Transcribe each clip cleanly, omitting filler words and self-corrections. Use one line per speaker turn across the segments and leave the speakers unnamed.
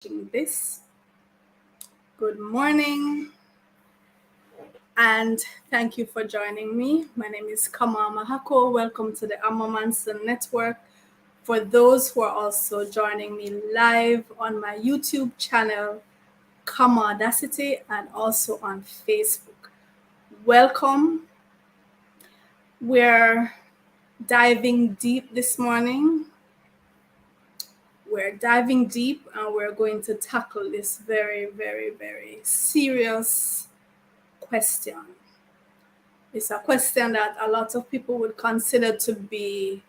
watching this. Good morning, and thank you for joining me. My name is Kama Mahako. Welcome to the Amma Manson Network. For those who are also joining me live on my YouTube channel, Kama Audacity, and also on Facebook, welcome. We're diving deep this morning. We're diving deep and we're going to tackle this very, very, very serious question. It's a question that a lot of people would consider to be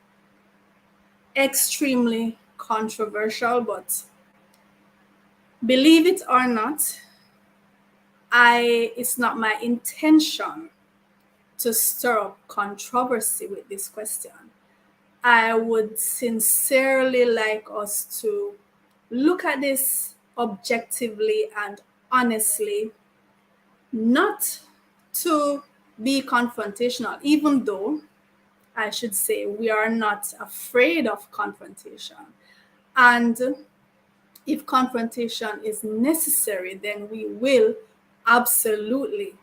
extremely controversial, but believe it or not, it's not my intention to stir up controversy with this question. I would sincerely like us to look at this objectively and honestly, not to be confrontational, even though I should say we are not afraid of confrontation. And if confrontation is necessary, then we will absolutely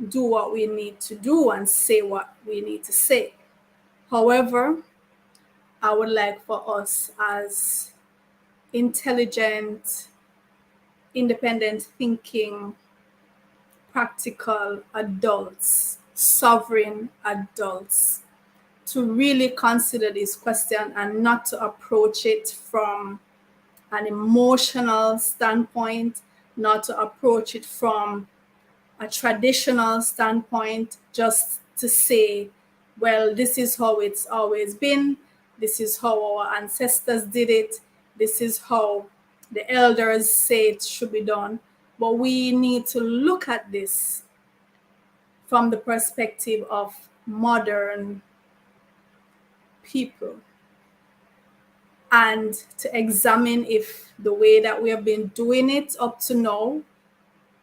do what we need to do and say what we need to say. However, I would like for us as intelligent, independent thinking, practical adults, sovereign adults, to really consider this question and not to approach it from an emotional standpoint, not to approach it from a traditional standpoint, just to say, well, this is how it's always been, this is how our ancestors did it, this is how the elders say it should be done. But we need to look at this from the perspective of modern people and to examine if the way that we have been doing it up to now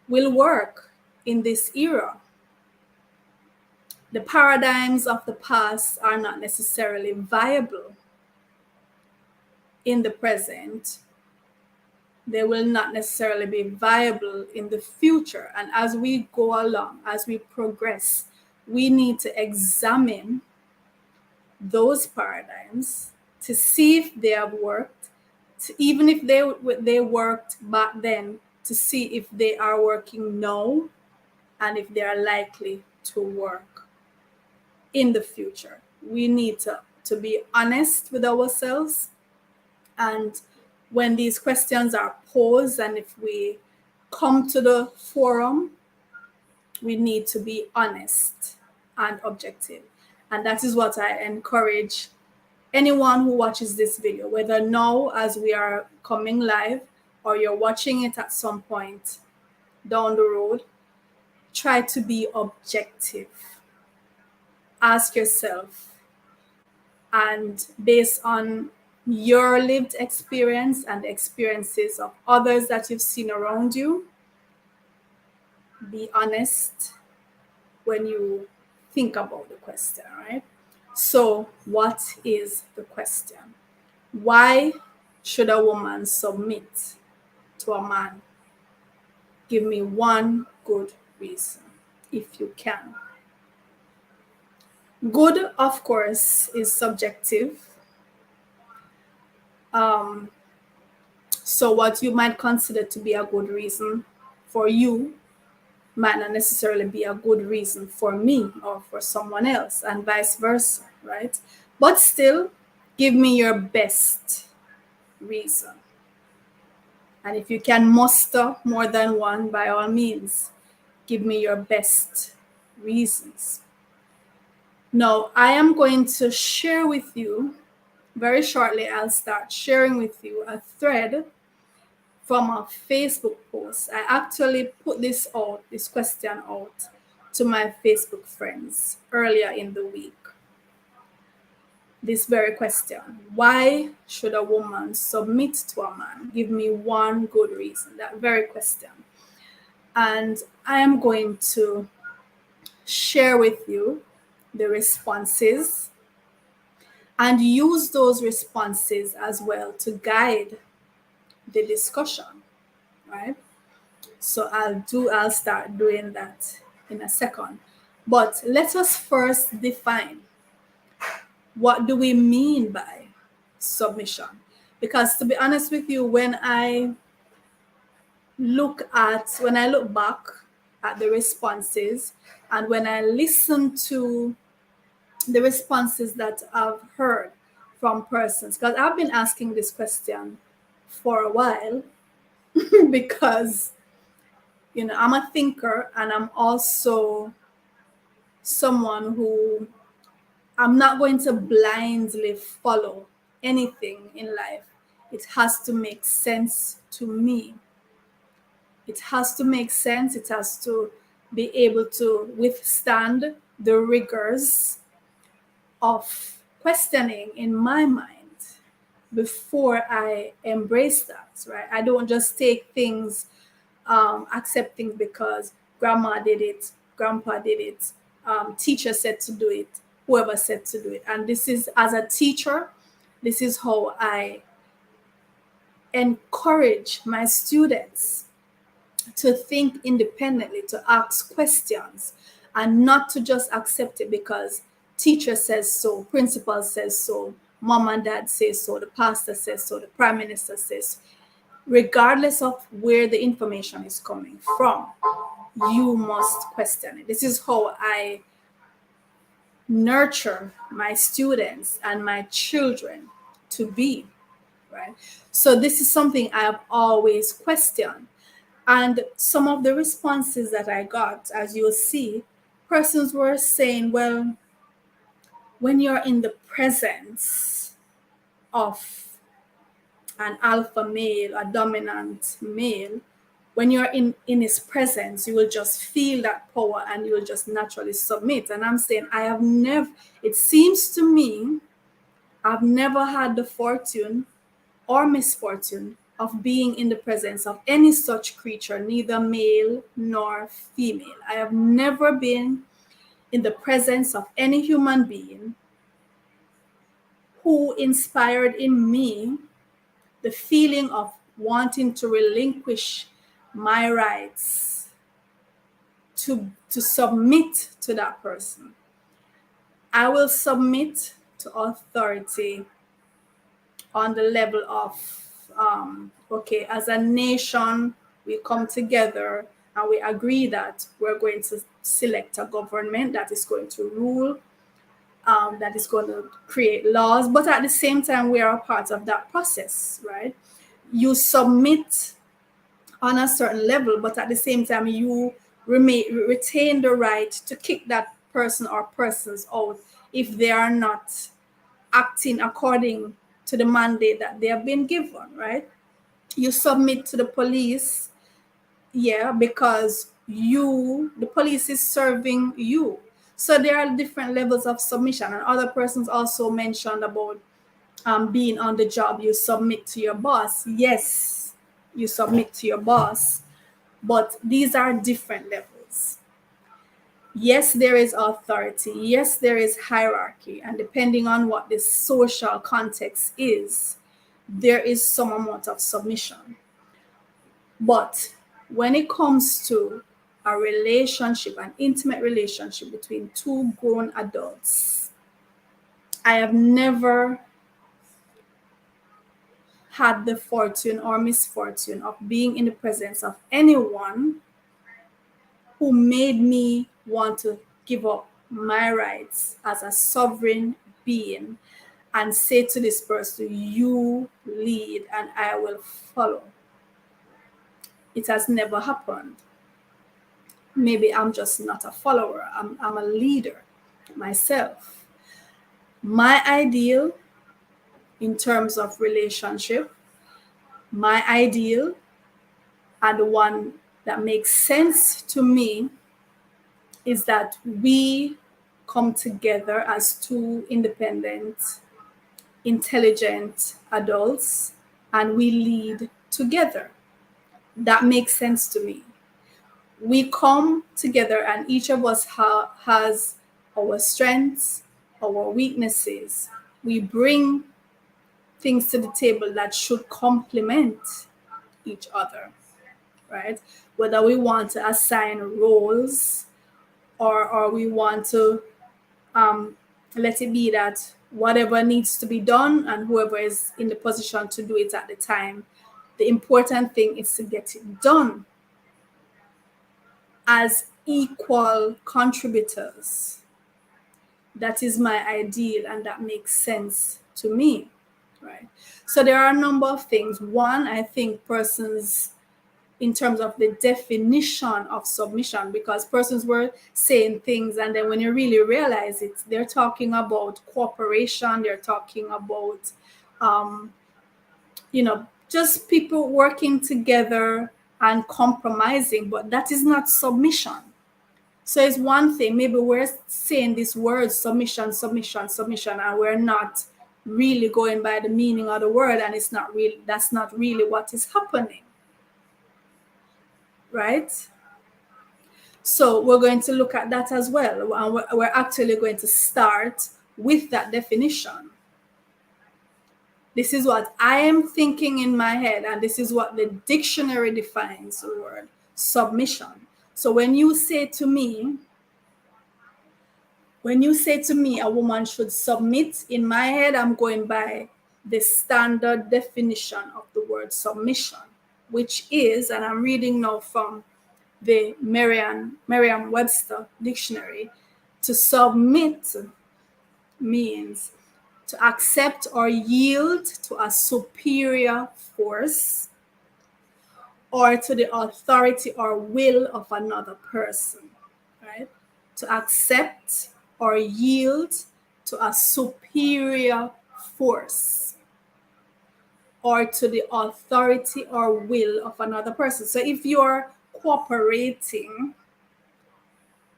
will work in this era. The paradigms of the past are not necessarily viable in the present. They will not necessarily be viable in the future. And as we go along, as we progress, we need to examine those paradigms to see if they have worked, even if they worked back then, to see if they are working now and if they are likely to work in the future. We need to be honest with ourselves. And when these questions are posed and if we come to the forum, we need to be honest and objective. And that is what I encourage anyone who watches this video, whether now as we are coming live or you're watching it at some point down the road, try to be objective. Ask yourself, and based on your lived experience and the experiences of others that you've seen around you, be honest when you think about the question, right? So, what is the question? Why should a woman submit to a man? Give me one good reason, if you can. Good, of course, is subjective. So what you might consider to be a good reason for you might not necessarily be a good reason for me or for someone else, and vice versa, right? But still, give me your best reason. And if you can muster more than one, by all means, give me your best reasons. Now, I am going to share with you, very shortly, I'll start sharing with you a thread from a Facebook post. I actually put this question out to my Facebook friends earlier in the week. This very question: why should a woman submit to a man? Give me one good reason. That very question. And I am going to share with you the responses. and use those responses as well to guide the discussion, right? So I'll start doing that in a second. But let us first define, what do we mean by submission? Because to be honest with you, when I look back at the responses, and when I listen to the responses that I've heard from persons, because I've been asking this question for a while, because I'm a thinker, and I'm also someone who, I'm not going to blindly follow anything in life. It has to make sense to me. It has to make sense. It has to be able to withstand the rigors of questioning in my mind before I embrace that, right? I don't just take things, accept things because grandma did it, grandpa did it, teacher said to do it, whoever said to do it. And this is, as a teacher, this is how I encourage my students to think independently, to ask questions, and not to just accept it because teacher says so, principal says so, mom and dad says so, the pastor says so, the prime minister says so. Regardless of where the information is coming from, you must question it. This is how I nurture my students and my children to be, right? So this is something I have always questioned. And some of the responses that I got, as you'll see, persons were saying, well, when you're in the presence of an alpha male, a dominant male, when you're in his presence, you will just feel that power and you will just naturally submit. And I'm saying, it seems to me, I've never had the fortune or misfortune of being in the presence of any such creature, neither male nor female. I have never been in the presence of any human being who inspired in me the feeling of wanting to relinquish my rights to submit to that person. I will submit to authority on the level of, okay, as a nation, we come together and we agree that we're going to select a government that is going to rule, that is going to create laws, but at the same time, we are a part of that process, right? You submit on a certain level, but at the same time, you retain the right to kick that person or persons out if they are not acting according to the mandate that they have been given, right? You submit to the police, yeah, because the police is serving you. So there are different levels of submission. And other persons also mentioned about being on the job, you submit to your boss. Yes, you submit to your boss, but these are different levels. Yes, there is authority. Yes, there is hierarchy. And depending on what the social context is, there is some amount of submission. But when it comes to a relationship, an intimate relationship between two grown adults, I have never had the fortune or misfortune of being in the presence of anyone who made me want to give up my rights as a sovereign being and say to this person, you lead and I will follow. It has never happened. Maybe I'm just not a follower. I'm a leader myself. My ideal in terms of relationship, my ideal, and the one that makes sense to me, is that we come together as two independent, intelligent adults and we lead together. That makes sense to me. We come together and each of us has our strengths, our weaknesses. We bring things to the table that should complement each other, right? Whether we want to assign roles or we want to let it be that whatever needs to be done and whoever is in the position to do it at the time, the important thing is to get it done as equal contributors. That is my ideal, and that makes sense to me, right? So there are a number of things. One, I think persons, in terms of the definition of submission, because persons were saying things, and then when you really realize it, they're talking about cooperation, they're talking about, just people working together and compromising, but that is not submission. So it's one thing, maybe we're saying this word submission, submission, submission, and we're not really going by the meaning of the word, and that's not really what is happening. Right? So we're going to look at that as well. And we're actually going to start with that definition. This is what I am thinking in my head, and this is what the dictionary defines the word submission. So when you say to me a woman should submit, in my head, I'm going by the standard definition of the word submission, which is, and I'm reading now from the Merriam-Webster dictionary, to submit means to accept or yield to a superior force or to the authority or will of another person, right? To accept or yield to a superior force or to the authority or will of another person. So if you're cooperating,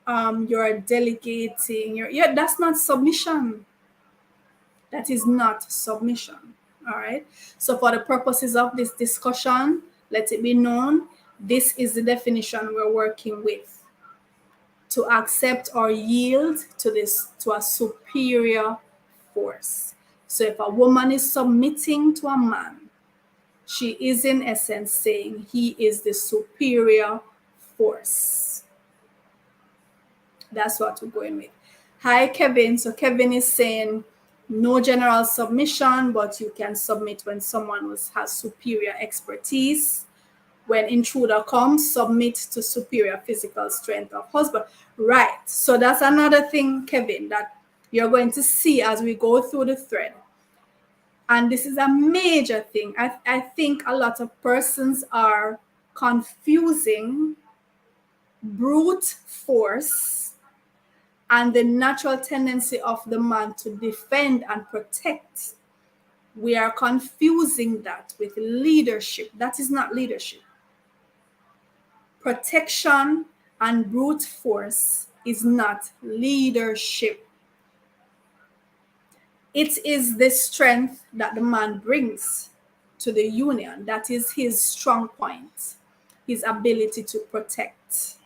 you're delegating, that's not submission. That is not submission. All right. So for the purposes of this discussion, let it be known, this is the definition we're working with. To accept or yield to a superior force. So if a woman is submitting to a man, she is in essence saying he is the superior force. That's what we're going with. Hi, Kevin. So Kevin is saying no general submission, but you can submit when someone has superior expertise. When intruder comes, submit to superior physical strength of husband. Right. So that's another thing, Kevin, that you're going to see as we go through the thread. And this is a major thing. I think a lot of persons are confusing brute force and the natural tendency of the man to defend and protect. We are confusing that with leadership. That is not leadership. Protection and brute force is not leadership. It is the strength that the man brings to the union. That is his strong point, his ability to protect,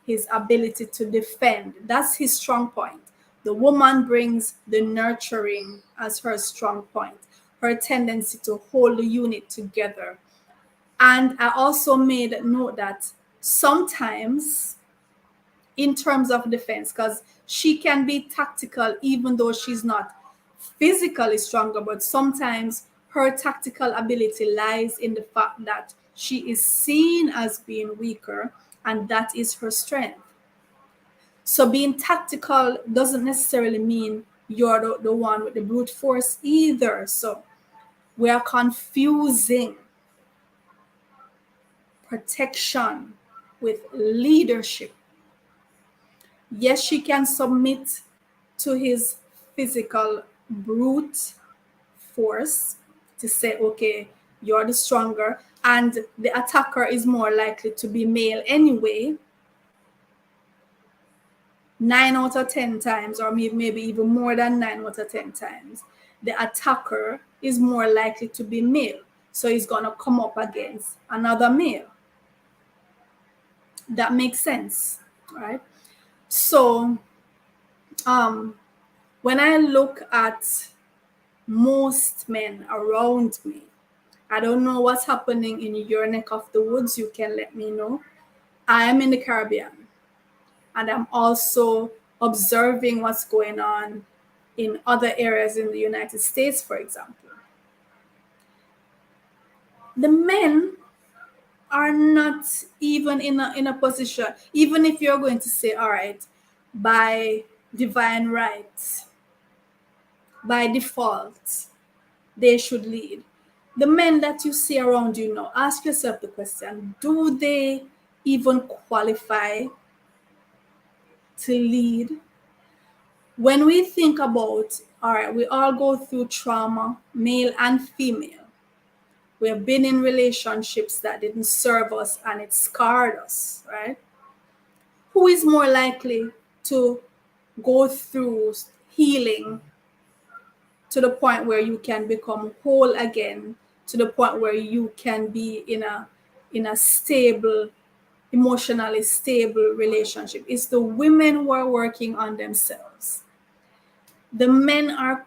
his ability to defend. That's his strong point. The woman brings the nurturing as her strong point, her tendency to hold the unit together. And I also made note that sometimes, in terms of defense, because she can be tactical even though she's not physically stronger, but sometimes her tactical ability lies in the fact that she is seen as being weaker, and that is her strength. So being tactical doesn't necessarily mean you're the one with the brute force either. So we are confusing protection with leadership. Yes, she can submit to his physical brute force to say, okay, you're the stronger, and the attacker is more likely to be male anyway. 9 out of 10 times, or maybe even more than 9 out of 10 times, the attacker is more likely to be male. So he's going to come up against another male. That makes sense, right? So when I look at most men around me. I don't know what's happening in your neck of the woods. You can let me know. I am in the Caribbean, and I'm also observing what's going on in other areas in the United States, for example. The men are not even in a position, even if you're going to say, all right, by divine right, by default, they should lead. The men that you see around you now, ask yourself the question, do they even qualify to lead? When we think about, all right, we all go through trauma, male and female. We have been in relationships that didn't serve us and it scarred us, right? Who is more likely to go through healing to the point where you can become whole again, to the point where you can be in a stable, emotionally stable relationship? It's the women who are working on themselves. The men are,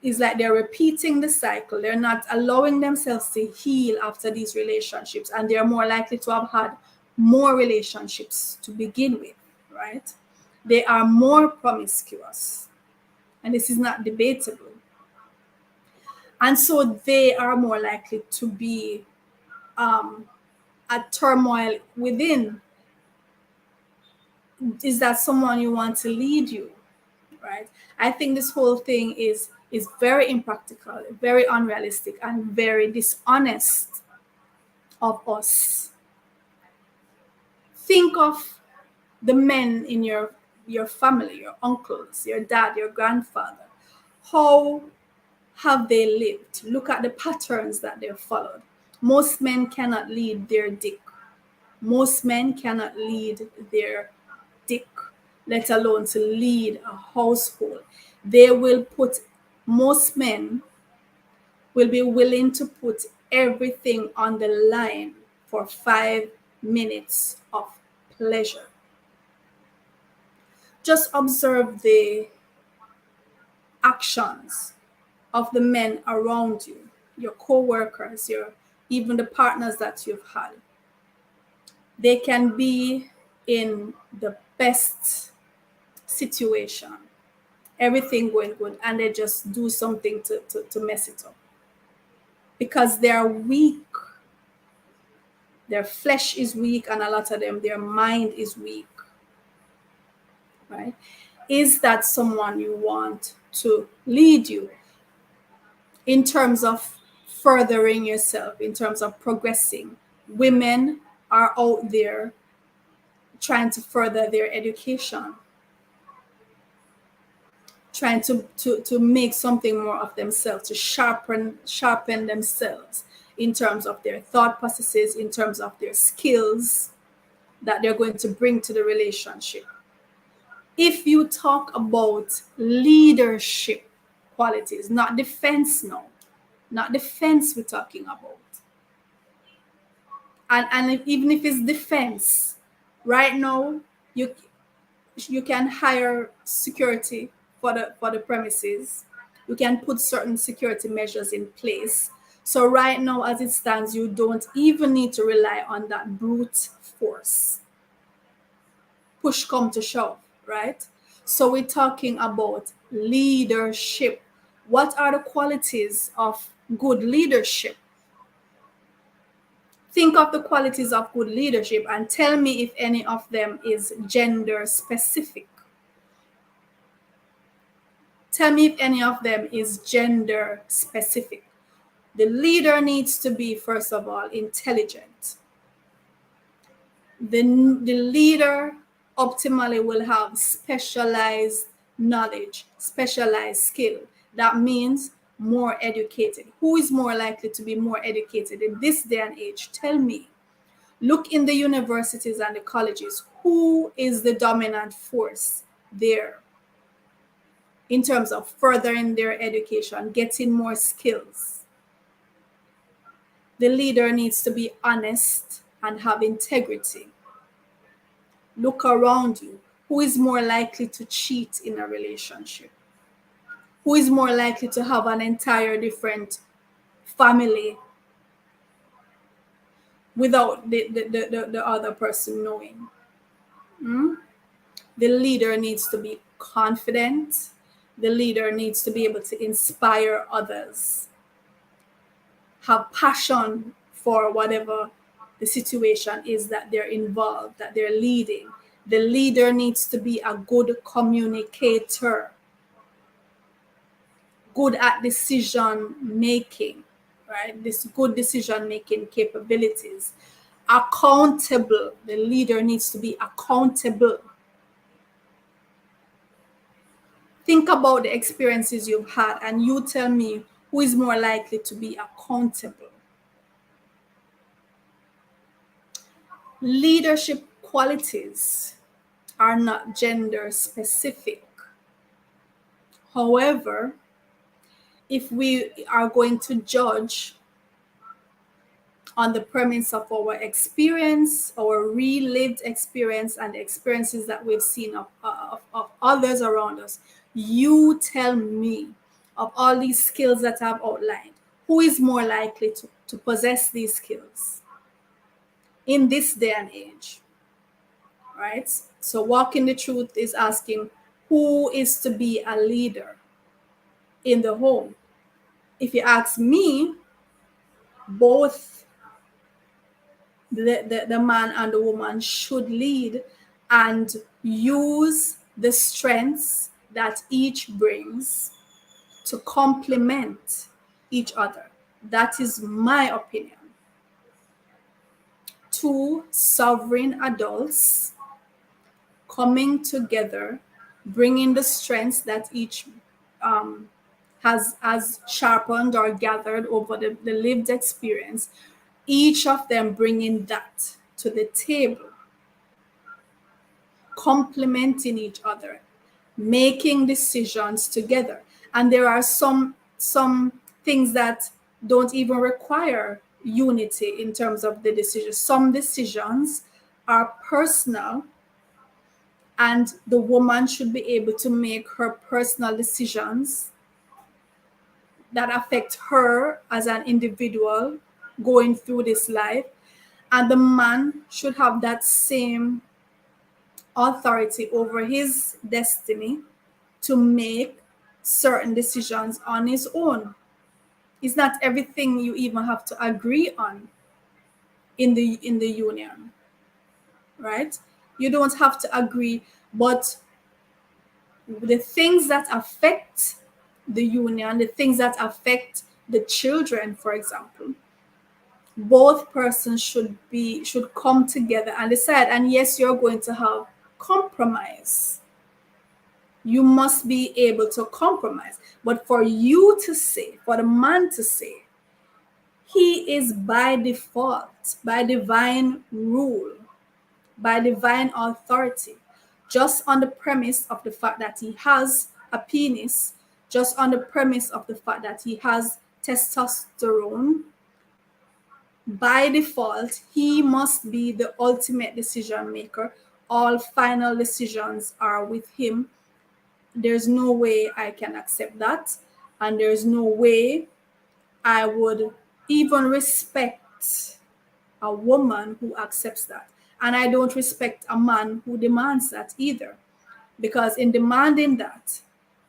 is like they're repeating the cycle. They're not allowing themselves to heal after these relationships, and they're more likely to have had more relationships to begin with, right? They are more promiscuous, and this is not debatable. And so they are more likely to be at turmoil within. Is that someone you want to lead you, right? I think this whole thing is very impractical, very unrealistic, and very dishonest of us. Think of the men in your family, your uncles, your dad, your grandfather. How have they lived? Look at the patterns that they've followed. Most men cannot lead their dick. Most men cannot lead their dick, let alone to lead a household. They will put, most men will be willing to put everything on the line for 5 minutes of pleasure. Just observe the actions of the men around you, your co-workers, your even the partners that you've had. They can be in the best situation, everything going good, and they just do something to mess it up because they are weak. Their flesh is weak, and a lot of them, their mind is weak, right? Is that someone you want to lead you in terms of furthering yourself, in terms of progressing? Women are out there trying to further their education, trying to make something more of themselves, to sharpen themselves in terms of their thought processes, in terms of their skills that they're going to bring to the relationship. If you talk about leadership qualities, not defense now, not defense we're talking about. And even if it's defense, right now you can hire security for the premises. You can put certain security measures in place. So right now, as it stands, you don't even need to rely on that brute force. Push come to shove, right? So we're talking about leadership. What are the qualities of good leadership? Think of the qualities of good leadership and tell me if any of them is gender specific. Tell me if any of them is gender specific. The leader needs to be, first of all, intelligent. The leader optimally will have specialized knowledge, specialized skill. That means more educated. Who is more likely to be more educated in this day and age? Tell me. Look in the universities and the colleges. Who is the dominant force there in terms of furthering their education, getting more skills? The leader needs to be honest and have integrity. Look around you. Who is more likely to cheat in a relationship? Who is more likely to have an entire different family without the other person knowing? The leader needs to be confident. The leader needs to be able to inspire others, have passion for whatever the situation is that they're involved, that they're leading. The leader needs to be a good communicator, good at decision making, right? This good decision making capabilities. Accountable. The leader needs to be accountable. Think about the experiences you've had and you tell me who is more likely to be accountable. Leadership qualities are not gender specific. However, if we are going to judge on the premise of our experience, our relived experience, and the experiences that we've seen of others around us, you tell me, of all these skills that I've outlined, who is more likely to possess these skills in this day and age, right? So walking the truth is asking who is to be a leader in the home. If you ask me, both the man and the woman should lead and use the strengths that each brings to complement each other. That is my opinion. Two sovereign adults coming together, bringing the strengths that each has sharpened or gathered over the lived experience, each of them bringing that to the table, complementing each other, making decisions together. And there are some things that don't even require unity in terms of the decisions. Some decisions are personal, and the woman should be able to make her personal decisions that affect her as an individual going through this life, and the man should have that same authority over his destiny to make certain decisions on his own. It's not everything you even have to agree on in the union, right? You don't have to agree, but the things that affect the union, the things that affect the children, for example, both persons should come together and decide. And yes, you're going to have compromise. You must be able to compromise. But for you to say, for the man to say, he is by default, by divine rule, by divine authority, just on the premise of the fact that he has a penis, just on the premise of the fact that he has testosterone, by default, he must be the ultimate decision maker. All final decisions are with him. There's no way I can accept that. And there's no way I would even respect a woman who accepts that. And I don't respect a man who demands that either. Because in demanding that,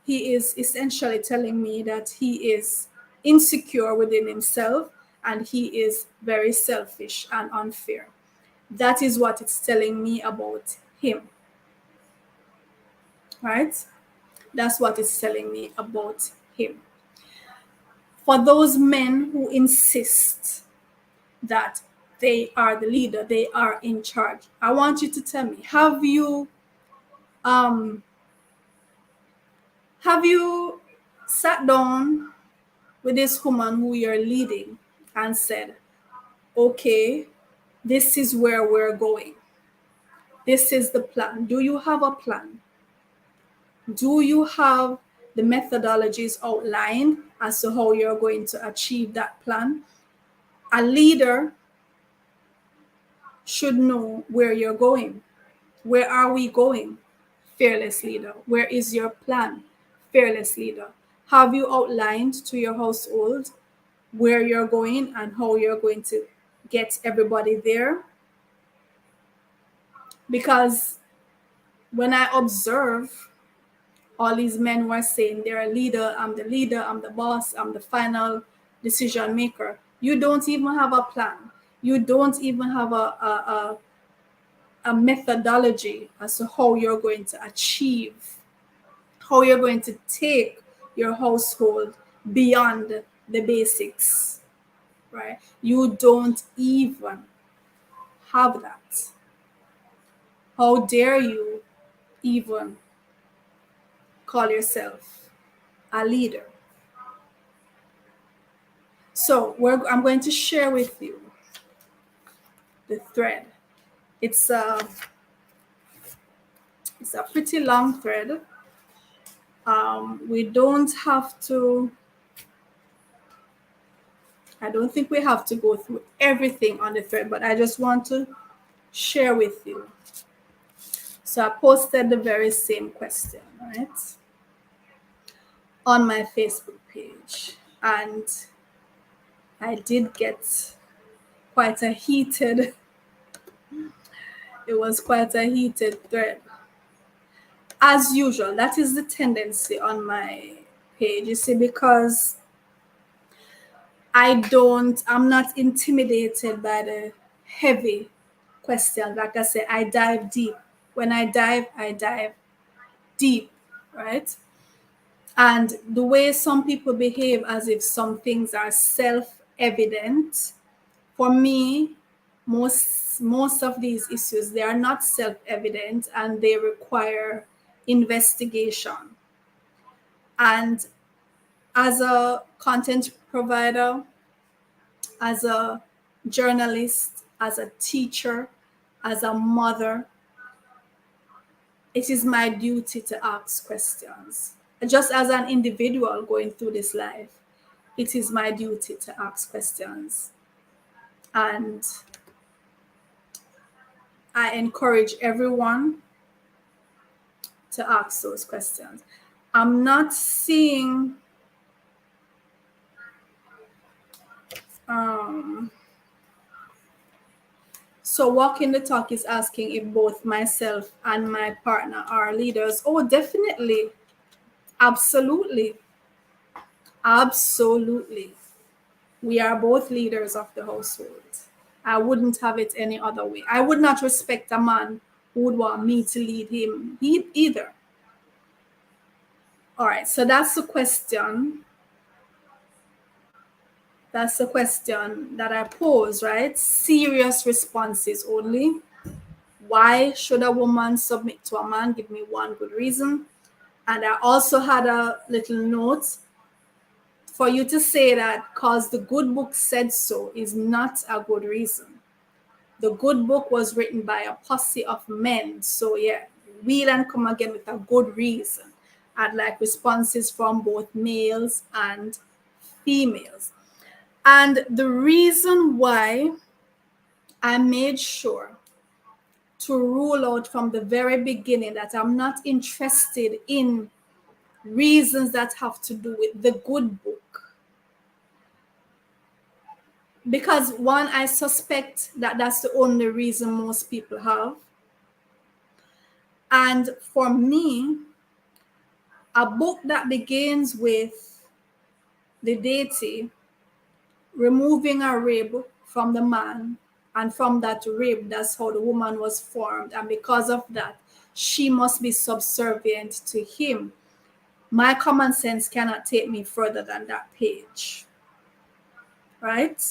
he is essentially telling me that he is insecure within himself and he is very selfish and unfair. That is what it's telling me about him. Right? That's what it's telling me about him. For those men who insist that they are the leader, they are in charge, I want you to tell me, have you sat down with this woman who you're leading and said, okay, this is where we're going. This is the plan. Do you have a plan? Do you have the methodologies outlined as to how you're going to achieve that plan? A leader should know where you're going. Where are we going? Fearless leader. Where is your plan? Fearless leader. Have you outlined to your household where you're going and how you're going to get everybody there? Because when I observe, all these men were saying they're a leader, I'm the boss, I'm the final decision maker. You don't even have a plan. You don't even have a methodology as to how you're going to achieve, how you're going to take your household beyond the basics, right? You don't even have that. How dare you even call yourself a leader? So I'm going to share with you the thread. It's a pretty long thread. We don't have to. I don't think we have to go through everything on the thread, but I just want to share with you. So I posted the very same question, right, on my Facebook page, and I did get quite a heated. It was quite a heated thread. As usual, that is the tendency on my page, you see, because I'm not intimidated by the heavy questions. Like I said, I dive deep. When I dive deep, right? And the way some people behave as if some things are self-evident, for me, most of these issues, they are not self-evident and they require investigation. And as a content provider, as a journalist, as a teacher, as a mother, it is my duty to ask questions. Just as an individual going through this life, it is my duty to ask questions. And I encourage everyone to ask those questions. I'm not seeing so walking the talk is asking if both myself and my partner are leaders. Oh, definitely. Absolutely. Absolutely. We are both leaders of the household. I wouldn't have it any other way. I would not respect a man who would want me to lead him either. All right, so that's the question. That's the question that I pose, right? Serious responses only. Why should a woman submit to a man? Give me one good reason. And I also had a little note for you to say that because the good book said so is not a good reason. The good book was written by a posse of men. So yeah, we then come again with a good reason. I'd like responses from both males and females. And the reason why I made sure to rule out from the very beginning that I'm not interested in reasons that have to do with the good book. Because one, I suspect that that's the only reason most people have. And for me, a book that begins with the deity removing a rib from the man, and from that rib, that's how the woman was formed. And because of that, she must be subservient to him. My common sense cannot take me further than that page, right?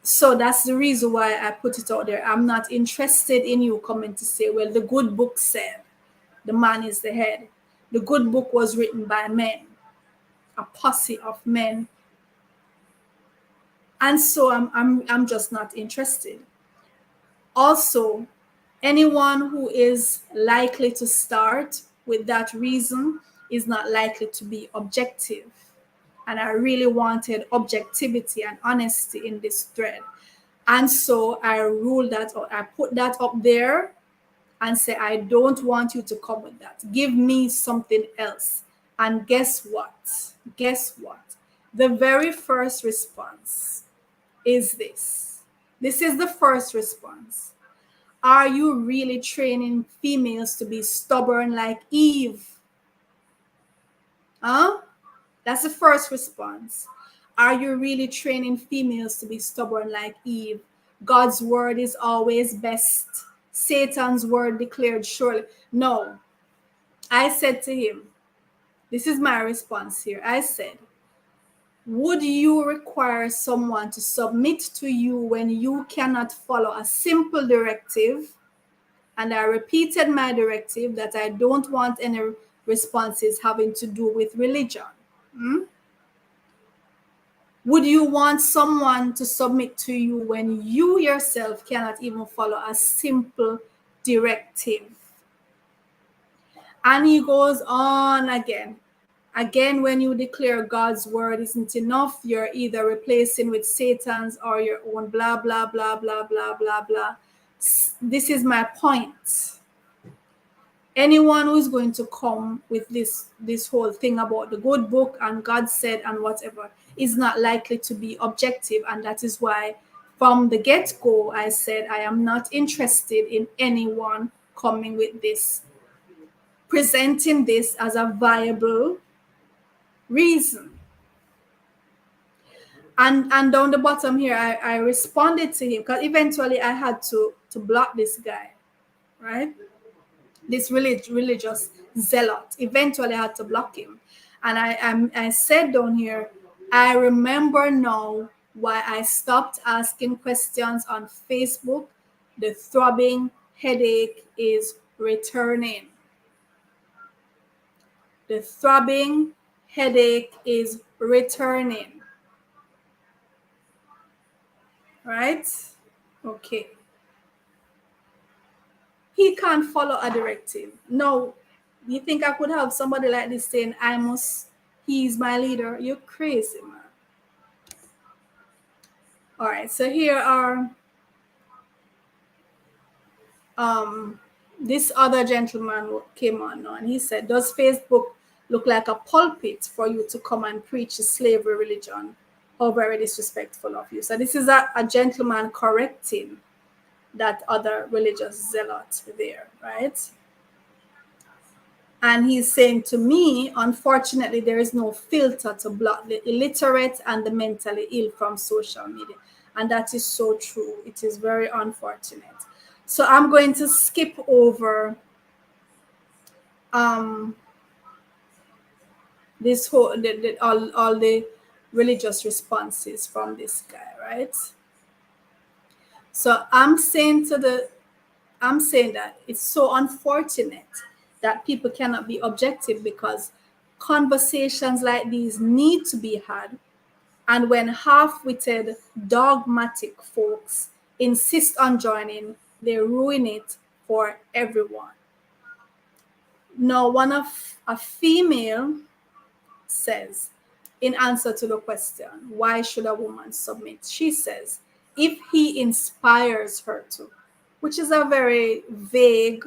So that's the reason why I put it out there. I'm not interested in you coming to say, well, the good book said the man is the head. The good book was written by men, a posse of men. And so I'm just not interested. Also, anyone who is likely to start with that reason is not likely to be objective. And I really wanted objectivity and honesty in this thread. And so I ruled that, or I put that up there and say, I don't want you to come with that. Give me something else. And guess what? Guess what? The very first response is this. This is the first response. Are you really training females to be stubborn like Eve? Huh? That's the first response. Are you really training females to be stubborn like Eve? God's word is always best. Satan's word declared surely. No. I said to him, this is my response here. I said, would you require someone to submit to you when you cannot follow a simple directive? And I repeated my directive that I don't want any responses having to do with religion. Would you want someone to submit to you when you yourself cannot even follow a simple directive? And he goes on again. Again, when you declare God's word isn't enough, you're either replacing with Satan's or your own blah, blah, blah, blah, blah, blah, blah. This is my point. Anyone who's going to come with this whole thing about the good book and God said and whatever is not likely to be objective. And that is why from the get-go, I said I am not interested in anyone coming with this, presenting this as a viable reason. And down the bottom here, I responded to him because eventually I had to block this guy, right? This religious zealot. Eventually I had to block him. And I said down here, I remember now why I stopped asking questions on Facebook. The throbbing headache is returning. The throbbing headache is returning. Right? Okay. He can't follow a directive. No, you think I could have somebody like this saying, he's my leader? You're crazy, man. All right, so here are this other gentleman came on now, and he said, does Facebook look like a pulpit for you to come and preach the slavery religion? How very disrespectful of you. So this is a gentleman correcting that other religious zealot there, right? And he's saying to me, unfortunately, there is no filter to block the illiterate and the mentally ill from social media. And that is so true. It is very unfortunate. So I'm going to skip over this whole all the religious responses from this guy, right? So I'm saying that it's so unfortunate that people cannot be objective because conversations like these need to be had. And when half-witted, dogmatic folks insist on joining, they ruin it for everyone. Now, a female says, in answer to the question, why should a woman submit? She says, if he inspires her to, which is a very vague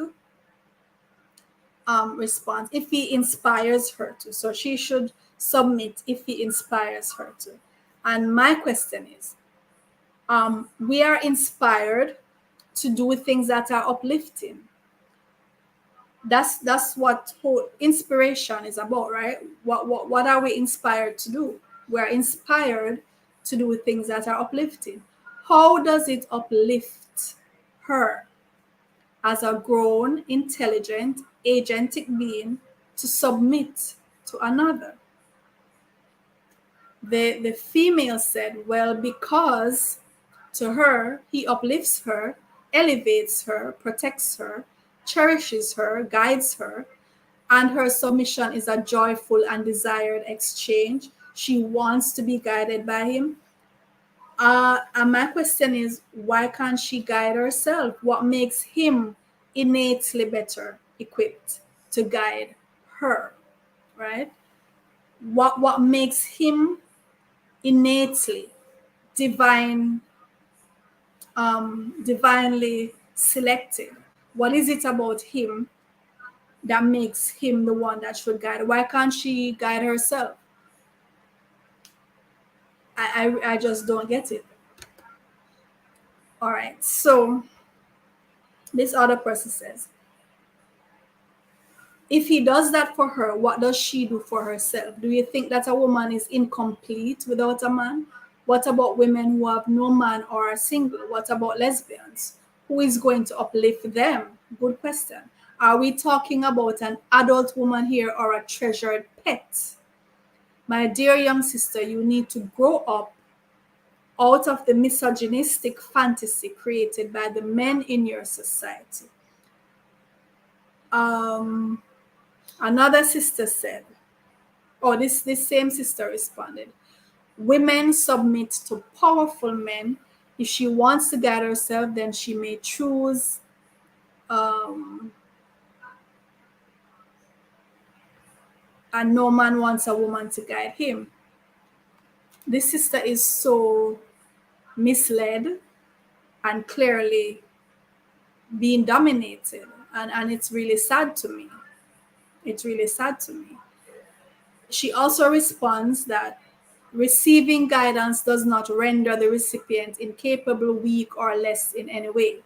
response. If he inspires her to, so she should submit if he inspires her to. And my question is, we are inspired to do things that are uplifting. That's what whole inspiration is about, right? What are we inspired to do? We're inspired to do things that are uplifting. How does it uplift her as a grown, intelligent, agentic being to submit to another? The female said, well, because to her, he uplifts her, elevates her, protects her, cherishes her, guides her, and her submission is a joyful and desired exchange. She wants to be guided by him. And my question is, why can't she guide herself? What makes him innately better equipped to guide her, right? What makes him innately divinely selected? What is it about him that makes him the one that should guide? Why can't she guide herself? I just don't get it. All right, so this other person says, if he does that for her, what does she do for herself? Do you think that a woman is incomplete without a man? What about women who have no man or are single? What about lesbians? Who is going to uplift them? Good question. Are we talking about an adult woman here or a treasured pet? My dear young sister, you need to grow up out of the misogynistic fantasy created by the men in your society. Another sister said, or this same sister responded, women submit to powerful men. If she wants to guide herself, then she may choose and no man wants a woman to guide him. This sister is so misled and clearly being dominated, and it's really sad to me. It's really sad to me. She also responds that receiving guidance does not render the recipient incapable, weak, or less in any way.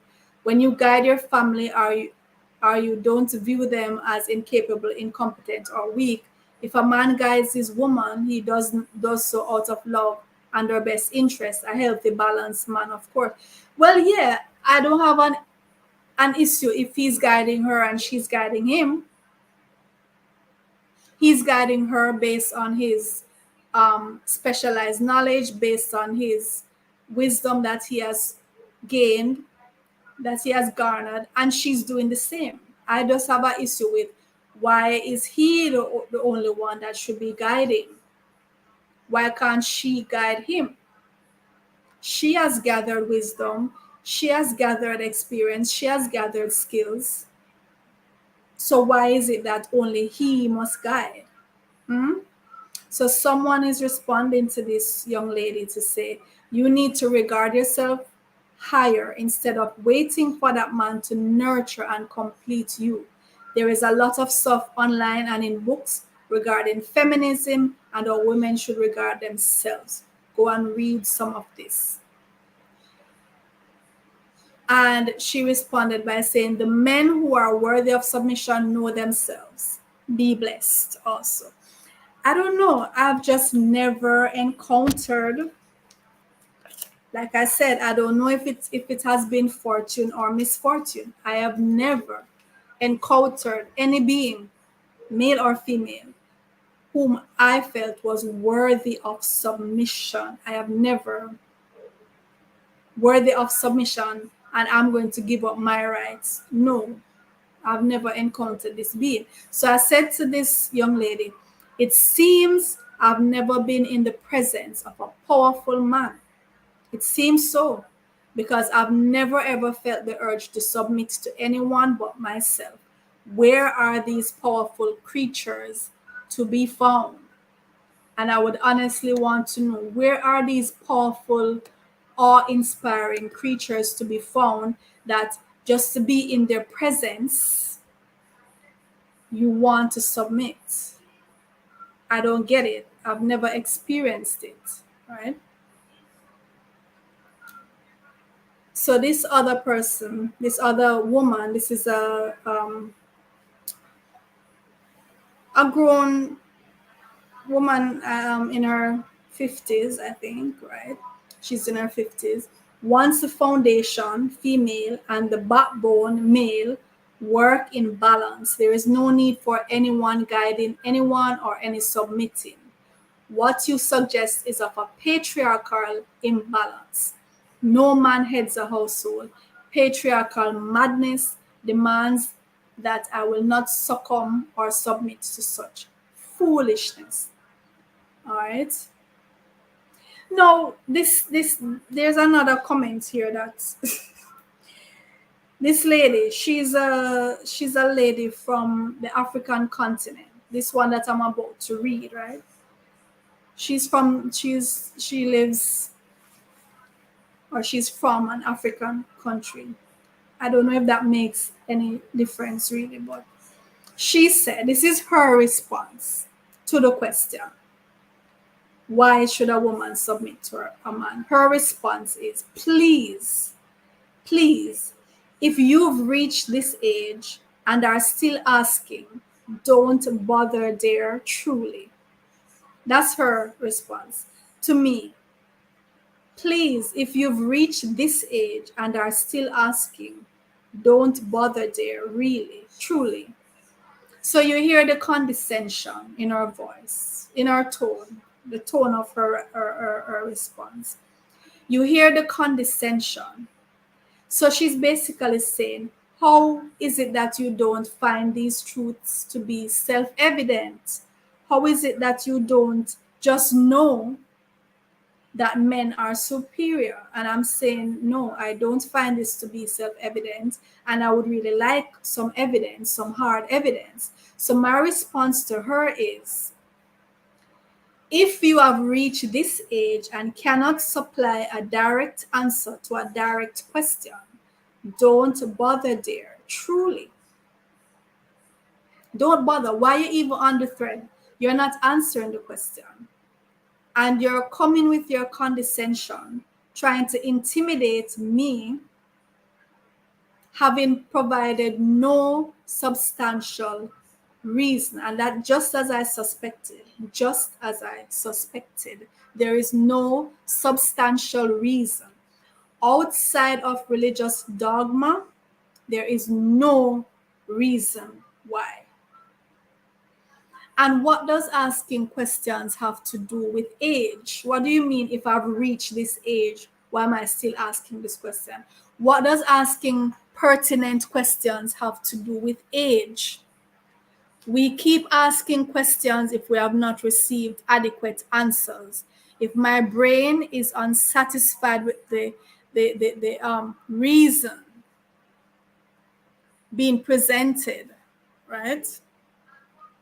When you guide your family, are you don't view them as incapable, incompetent, or weak. If a man guides his woman, he does so out of love and her best interest, a healthy, balanced man, of course. Well, yeah, I don't have an issue if he's guiding her and she's guiding him. He's guiding her based on his specialized knowledge, based on his wisdom that he has gained, that he has garnered, and she's doing the same. I just have an issue with, why is he the only one that should be guiding? Why can't she guide him? She has gathered wisdom, she has gathered experience, she has gathered skills. So why is it that only he must guide? So someone is responding to this young lady to say, you need to regard yourself higher instead of waiting for that man to nurture and complete you. There is a lot of stuff online and in books regarding feminism and how women should regard themselves. Go and read some of this. And she responded by saying, the men who are worthy of submission know themselves. Be blessed also. I don't know. I've just never encountered, like I said, I don't know if it has been fortune or misfortune. I have never encountered any being, male or female, whom I felt was worthy of submission. I have never worthy of submission and I'm going to give up my rights. No, I've never encountered this being. So I said to this young lady, it seems I've never been in the presence of a powerful man. It seems so, because I've never ever felt the urge to submit to anyone but myself. Where are these powerful creatures to be found? And I would honestly want to know, where are these powerful, awe-inspiring creatures to be found that just to be in their presence, you want to submit? I don't get it. I've never experienced it, right? So this other person, this other woman, this is a grown woman in her 50s, I think, right? She's in her 50s. Once the foundation, female, and the backbone, male, work in balance, there is no need for anyone guiding anyone or any submitting. What you suggest is of a patriarchal imbalance. No man heads a household. Patriarchal madness demands that I will not succumb or submit to such foolishness. All right. Now, there's another comment here that this lady, she's a lady from the African continent. This one that I'm about to read, right? She lives, or she's from an African country. I don't know if that makes any difference really, but She said, this is her response to the question, why should a woman submit to a man? Her response is, please, please, if you've reached this age and are still asking, don't bother there, truly. That's her response to me. Please, if you've reached this age and are still asking, don't bother there, really, truly. So you hear the condescension in her voice, in her tone, the tone of her response. You hear the condescension. So she's basically saying, how is it that you don't find these truths to be self-evident? How is it that you don't just know that men are superior? And I'm saying, no, I don't find this to be self-evident. And I would really like some evidence, some hard evidence. So my response to her is, if you have reached this age and cannot supply a direct answer to a direct question, don't bother there, truly. Don't bother. Why are you even on the thread? You're not answering the question. And you're coming with your condescension, trying to intimidate me, having provided no substantial reason. And that just as I suspected, there is no substantial reason. Outside of religious dogma, there is no reason why. And what does asking questions have to do with age? What do you mean, if I've reached this age, why am I still asking this question? What does asking pertinent questions have to do with age? We keep asking questions if we have not received adequate answers. If my brain is unsatisfied with the reason being presented, right?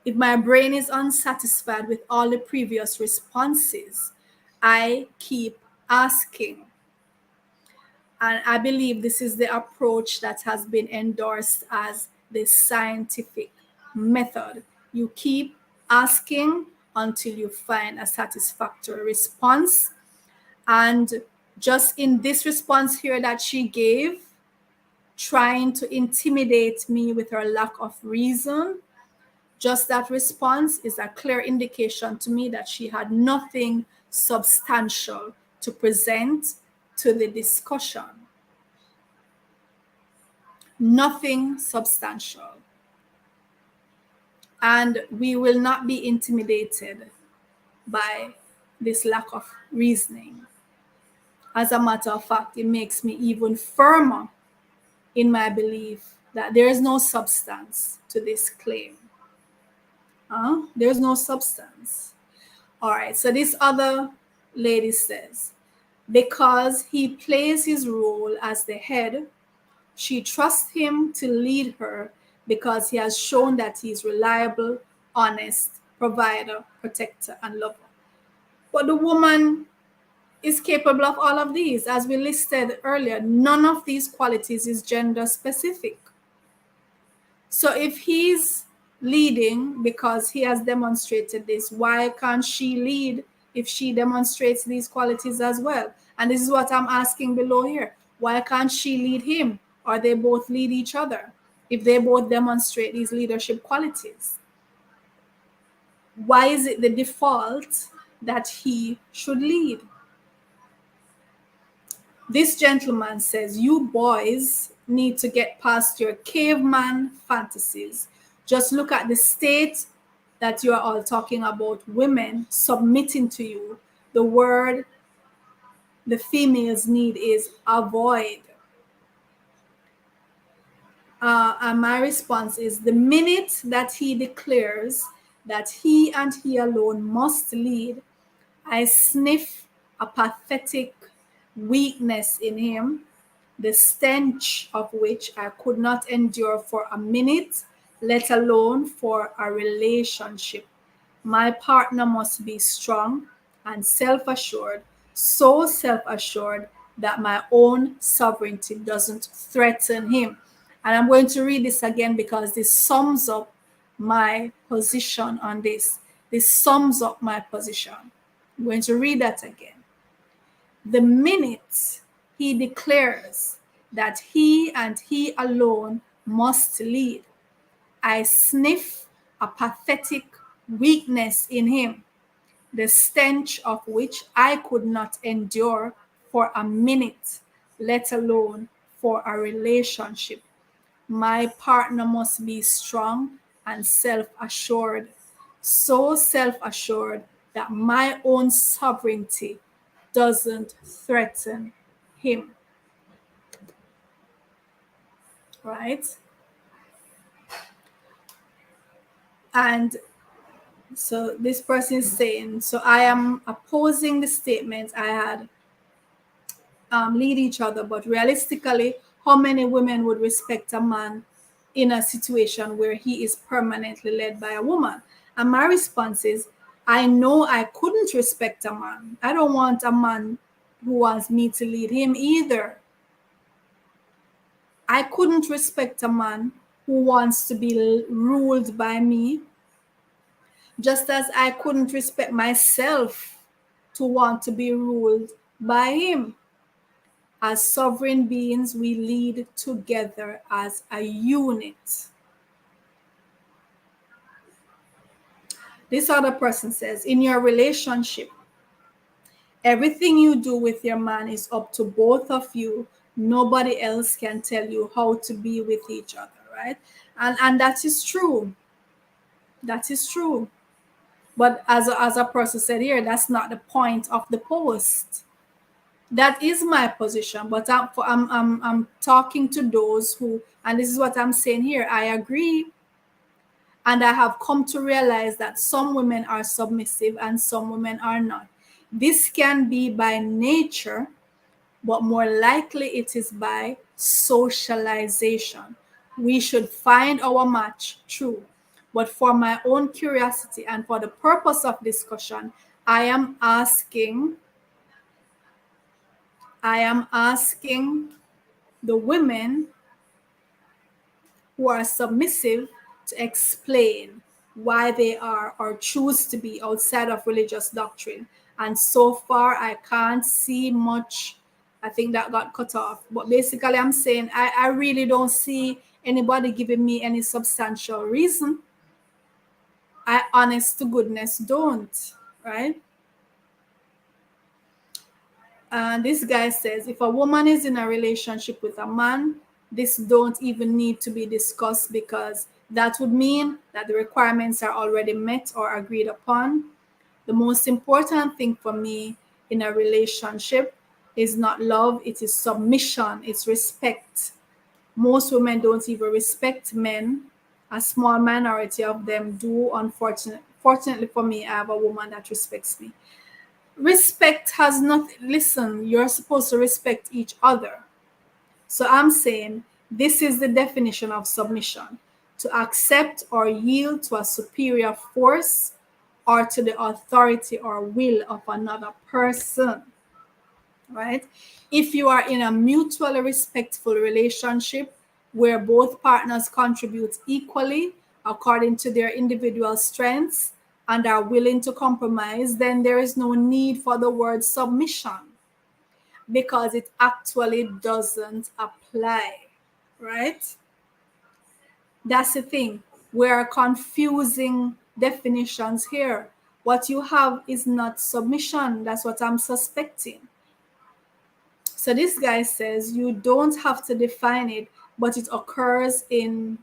If my brain is unsatisfied with all the previous responses, I keep asking. And I believe this is the approach that has been endorsed as the scientific method. You keep asking until you find a satisfactory response. And just in this response here that she gave, trying to intimidate me with her lack of reason, just that response is a clear indication to me that she had nothing substantial to present to the discussion. Nothing substantial. And we will not be intimidated by this lack of reasoning. As a matter of fact, it makes me even firmer in my belief that there is no substance to this claim. There's no substance. All right, so this other lady says, because he plays his role as the head, she trusts him to lead her because he has shown that he's reliable, honest, provider, protector, and lover. But the woman is capable of all of these. As we listed earlier, none of these qualities is gender specific. So if he's leading because he has demonstrated this, why can't she lead if she demonstrates these qualities as well? And this is what I'm asking below here. Why can't she lead him, or they both lead each other if they both demonstrate these leadership qualities? Why is it the default that he should lead? This gentleman says, you boys need to get past your caveman fantasies. Just look at the state that you are all talking about women submitting to you. The word the females need is avoid. And my response is, the minute that he declares that he and he alone must lead, I sniff a pathetic weakness in him, the stench of which I could not endure for a minute, let alone for a relationship. My partner must be strong and self-assured, so self-assured that my own sovereignty doesn't threaten him. And I'm going to read this again because this sums up my position on this. This sums up my position. I'm going to read that again. The minute he declares that he and he alone must lead, I sniff a pathetic weakness in him, the stench of which I could not endure for a minute, let alone for a relationship. My partner must be strong and self-assured, so self-assured that my own sovereignty doesn't threaten him. Right? And so this person is saying, so I am opposing the statement I had lead each other, but realistically, how many women would respect a man in a situation where he is permanently led by a woman? And my response is, I know I couldn't respect a man. I don't want a man who wants me to lead him either. I couldn't respect a man who wants to be ruled by me, just as I couldn't respect myself to want to be ruled by him. As sovereign beings, we lead together as a unit. This other person says, in your relationship, everything you do with your man is up to both of you. Nobody else can tell you how to be with each other, right? And that is true. That is true. But as a person said here, that's not the point of the post. That is my position, but I'm talking to those who, and this is what I'm saying here, I agree, and I have come to realize that some women are submissive and some women are not. This can be by nature, but more likely it is by socialization. We should find our match, true, but for my own curiosity and for the purpose of discussion, I am asking the women who are submissive to explain why they are or choose to be outside of religious doctrine. And so far, I can't see much. I think that got cut off. But basically, I'm saying I really don't see anybody giving me any substantial reason. I, honest to goodness, don't, right? And this guy says, if a woman is in a relationship with a man, this don't even need to be discussed because that would mean that the requirements are already met or agreed upon. The most important thing for me in a relationship is not love, it is submission, it's respect. Most women don't even respect men. A small minority of them do, unfortunately. Fortunately for me, I have a woman that respects me. Respect has nothing, listen, you're supposed to respect each other. So I'm saying this is the definition of submission: to accept or yield to a superior force or to the authority or will of another person, right? If you are in a mutually respectful relationship where both partners contribute equally according to their individual strengths and are willing to compromise, then there is no need for the word submission because it actually doesn't apply, right? That's the thing. We're confusing definitions here. What you have is not submission. That's what I'm suspecting. So this guy says you don't have to define it, but it occurs in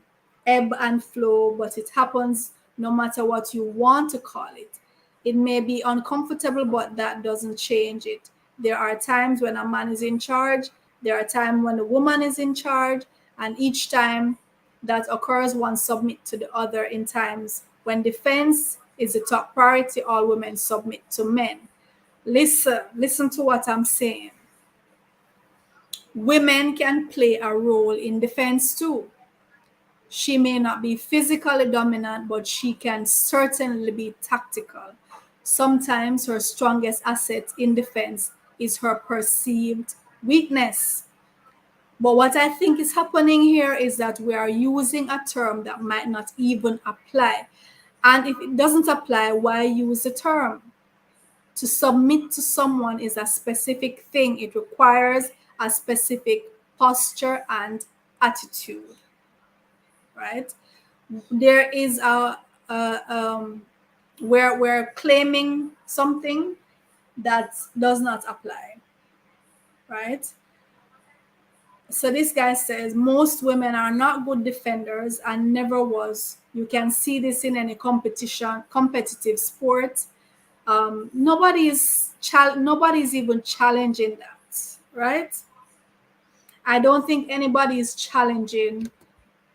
ebb and flow, but it happens no matter what you want to call it. It may be uncomfortable, but that doesn't change it. There are times when a man is in charge, there are times when a woman is in charge, and each time that occurs, one submit to the other. In times when defense is the top priority, all women submit to men. Listen to what I'm saying. Women can play a role in defense too. She may not be physically dominant, but she can certainly be tactical. Sometimes her strongest asset in defense is her perceived weakness. But what I think is happening here is that we are using a term that might not even apply. And if it doesn't apply, why use the term? To submit to someone is a specific thing. It requires a specific posture and attitude, right? There is where we're claiming something that does not apply, right? So this guy says most women are not good defenders and never was. You can see this in any competitive sport. Nobody's even challenging that, right? I don't think anybody is challenging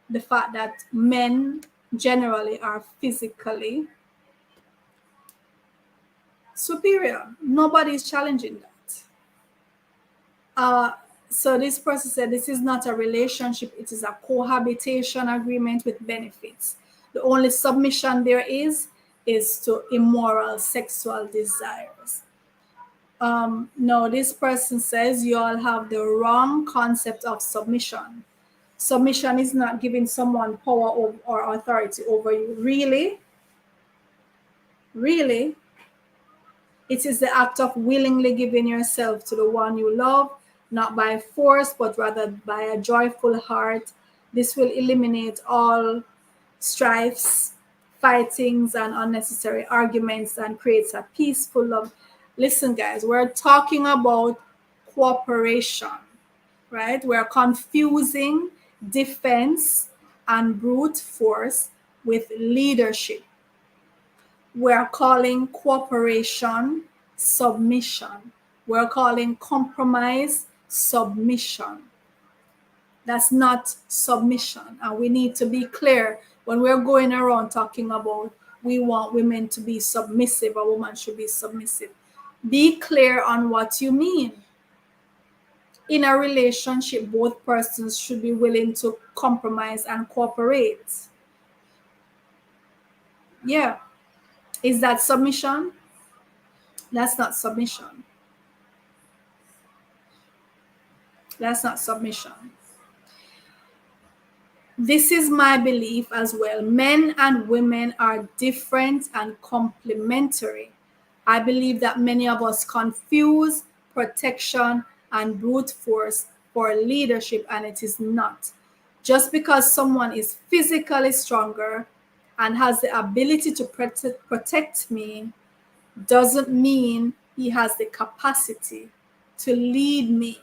the fact that men generally are physically superior. Nobody is challenging that. So this person said this is not a relationship, it is a cohabitation agreement with benefits. The only submission there is to immoral sexual desires. No, this person says you all have the wrong concept of submission. Submission is not giving someone power or authority over you. Really? Really? It is the act of willingly giving yourself to the one you love, not by force, but rather by a joyful heart. This will eliminate all strifes, fightings, and unnecessary arguments and creates a peaceful love. Listen, guys, we're talking about cooperation, right? We're confusing defense and brute force with leadership. We're calling cooperation submission. We're calling compromise submission. That's not submission. And we need to be clear when we're going around talking about we want women to be submissive, a woman should be submissive. Be clear on what you mean. In a relationship, both persons should be willing to compromise and cooperate. Yeah. Is that submission? That's not submission. That's not submission. This is my belief as well. Men and women are different and complementary. I believe that many of us confuse protection and brute force for leadership, and it is not. Just because someone is physically stronger and has the ability to protect me doesn't mean he has the capacity to lead me.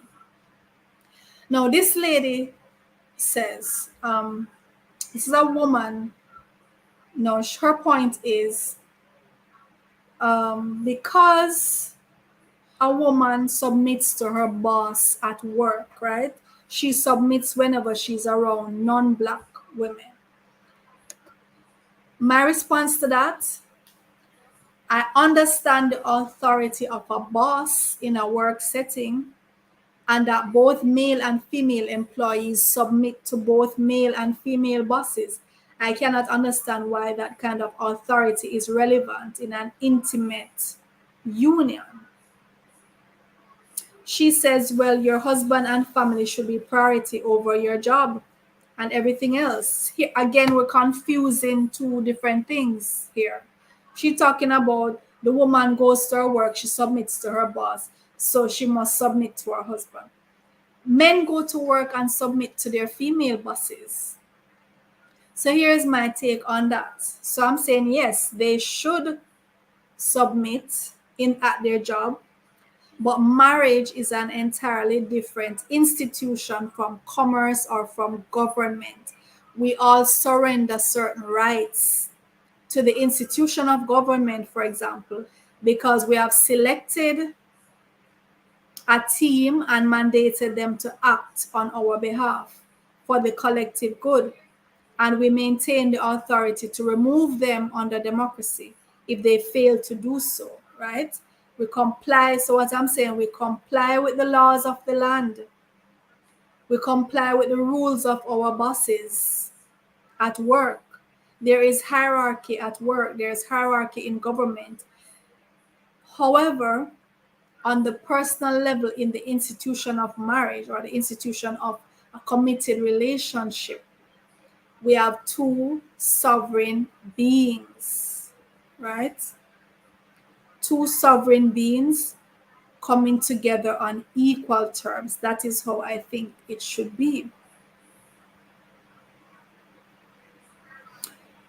Now, this lady says, this is a woman. No, her point is because a woman submits to her boss at work, right? She submits whenever she's around non-Black women. My response to that, I understand the authority of a boss in a work setting, and that both male and female employees submit to both male and female bosses. I cannot understand why that kind of authority is relevant in an intimate union. She says, well, your husband and family should be priority over your job and everything else. Here, again, we're confusing two different things here. She's talking about the woman goes to her work, she submits to her boss, so she must submit to her husband. Men go to work and submit to their female bosses. So here's my take on that. So I'm saying, yes, they should submit at their job, but marriage is an entirely different institution from commerce or from government. We all surrender certain rights to the institution of government, for example, because we have selected a team and mandated them to act on our behalf for the collective good. And we maintain the authority to remove them under democracy if they fail to do so, right? We comply. So what I'm saying, we comply with the laws of the land. We comply with the rules of our bosses at work. There is hierarchy at work. There's hierarchy in government. However, on the personal level in the institution of marriage or the institution of a committed relationship, we have two sovereign beings, right? Two sovereign beings coming together on equal terms. That is how I think it should be.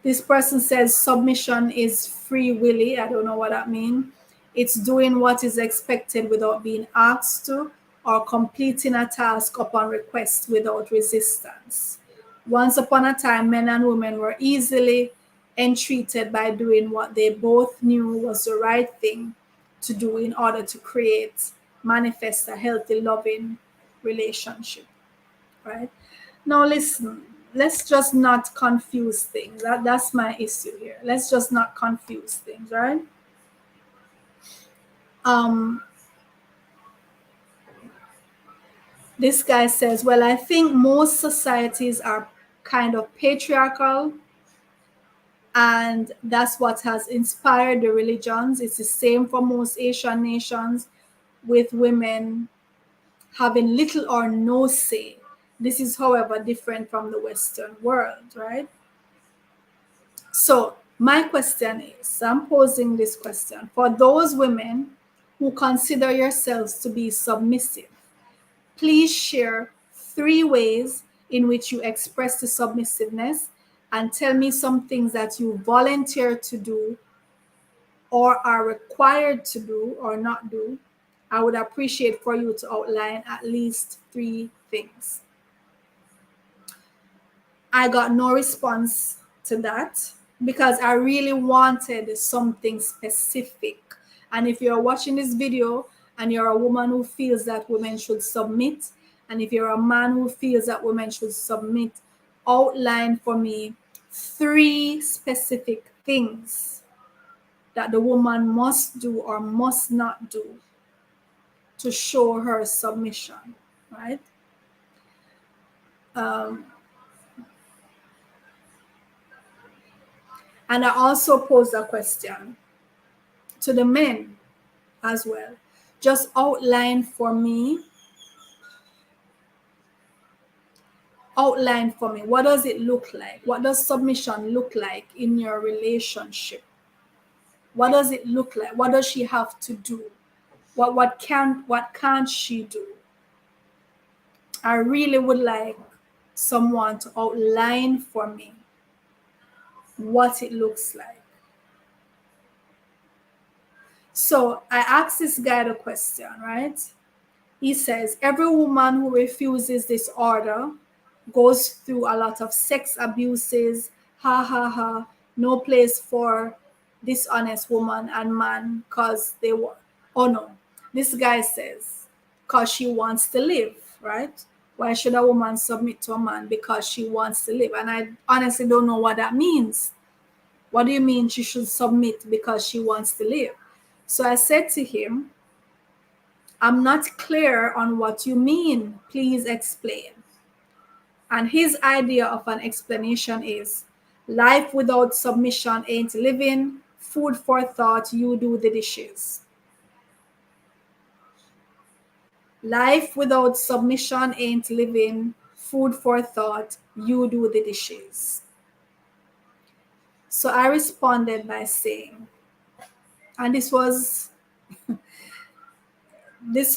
This person says submission is free willy. I don't know what that means. It's doing what is expected without being asked to, or completing a task upon request without resistance. Once upon a time, men and women were easily entreated by doing what they both knew was the right thing to do in order to manifest a healthy, loving relationship, right? Now, listen, let's just not confuse things. That's my issue here. Let's just not confuse things, right? This guy says, well, I think most societies are kind of patriarchal, and that's what has inspired the religions. It's the same for most Asian nations, with women having little or no say. This is, however, different from the Western world, right? So my question is, I'm posing this question for those women who consider yourselves to be submissive. Please share 3 ways in which you express the submissiveness, and tell me some things that you volunteer to do or are required to do or not do. I would appreciate for you to outline at least 3 things. I got no response to that because I really wanted something specific. And if you're watching this video and you're a woman who feels that women should submit, and if you're a man who feels that women should submit, outline for me 3 specific things that the woman must do or must not do to show her submission, right? And I also posed a question to the men as well. Just outline for me, what does it look like? What does submission look like in your relationship? What does it look like? What does she have to do? What can't she do? I really would like someone to outline for me what it looks like. So I asked this guy the question, right? He says, every woman who refuses this order goes through a lot of sex abuses. Ha ha ha. No place for dishonest woman and man because they want. Oh no. This guy says, because she wants to live, right? Why should a woman submit to a man? Because she wants to live. And I honestly don't know what that means. What do you mean she should submit because she wants to live? So I said to him, I'm not clear on what you mean. Please explain. And his idea of an explanation is, life without submission ain't living. Food for thought, you do the dishes. Life without submission ain't living. Food for thought, you do the dishes. So I responded by saying, and this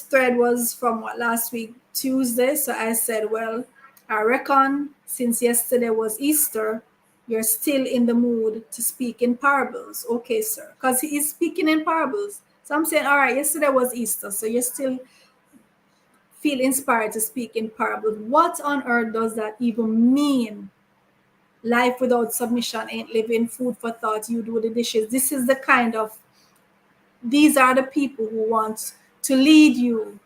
thread was from last week, Tuesday. So I said, well, I reckon since yesterday was Easter, you're still in the mood to speak in parables. Okay, sir. Because he is speaking in parables. So I'm saying, all right, yesterday was Easter. So you still feel inspired to speak in parables. What on earth does that even mean? Life without submission ain't living. Food for thought, you do the dishes. These are the people who want to lead you.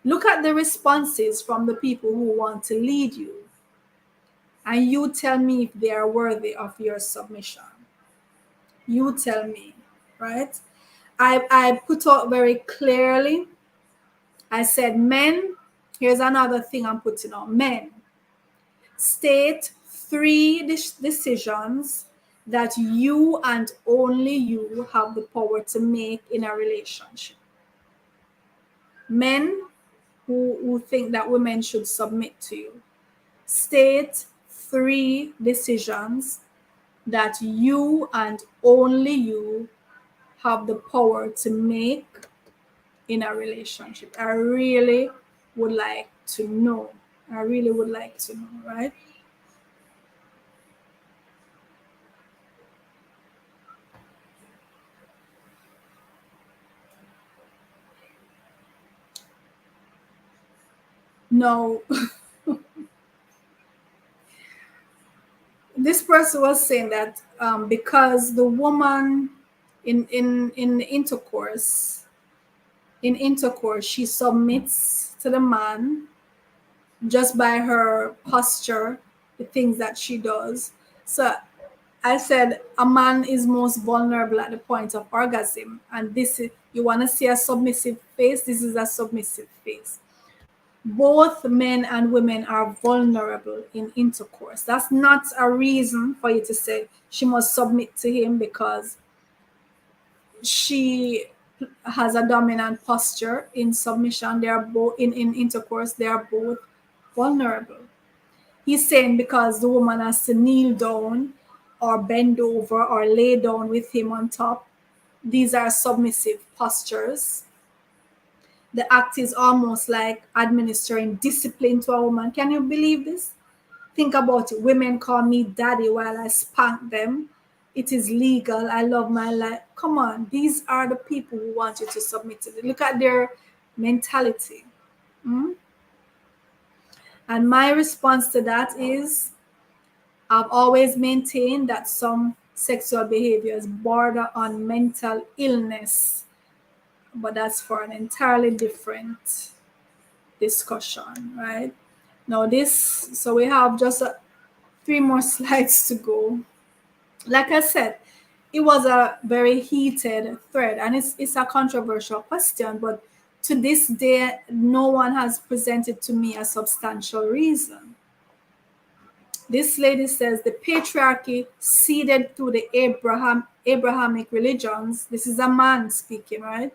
Look at the responses from the people who want to lead you, and you tell me if they are worthy of your submission. You tell me, right? I put out very clearly, I said, men, here's another thing I'm putting out. Men, state 3 decisions that you and only you have the power to make in a relationship. Men who think that women should submit to you, state 3 decisions that you and only you have the power to make in a relationship. I really would like to know. I really would like to know, right? No, this person was saying that because the woman in intercourse she submits to the man just by her posture, the things that she does. So I said a man is most vulnerable at the point of orgasm, and this is, you want to see a submissive face, this is a submissive face. Both men and women are vulnerable in intercourse. That's not a reason for you to say she must submit to him because she has a dominant posture in submission. They are both in intercourse, they are both vulnerable. He's saying because the woman has to kneel down or bend over or lay down with him on top, these are submissive postures. The act is almost like administering discipline to a woman. Can you believe this? Think about it. Women call me daddy while I spank them. It is legal. I love my life. Come on. These are the people who want you to submit to them. Look at their mentality. Mm? And my response to that is I've always maintained that some sexual behaviors border on mental illness, but that's for an entirely different discussion, right? Now, so we have just 3 more slides to go. Like I said, it was a very heated thread, and it's a controversial question, but to this day, no one has presented to me a substantial reason. This lady says the patriarchy seeded through the Abrahamic religions, this is a man speaking, right,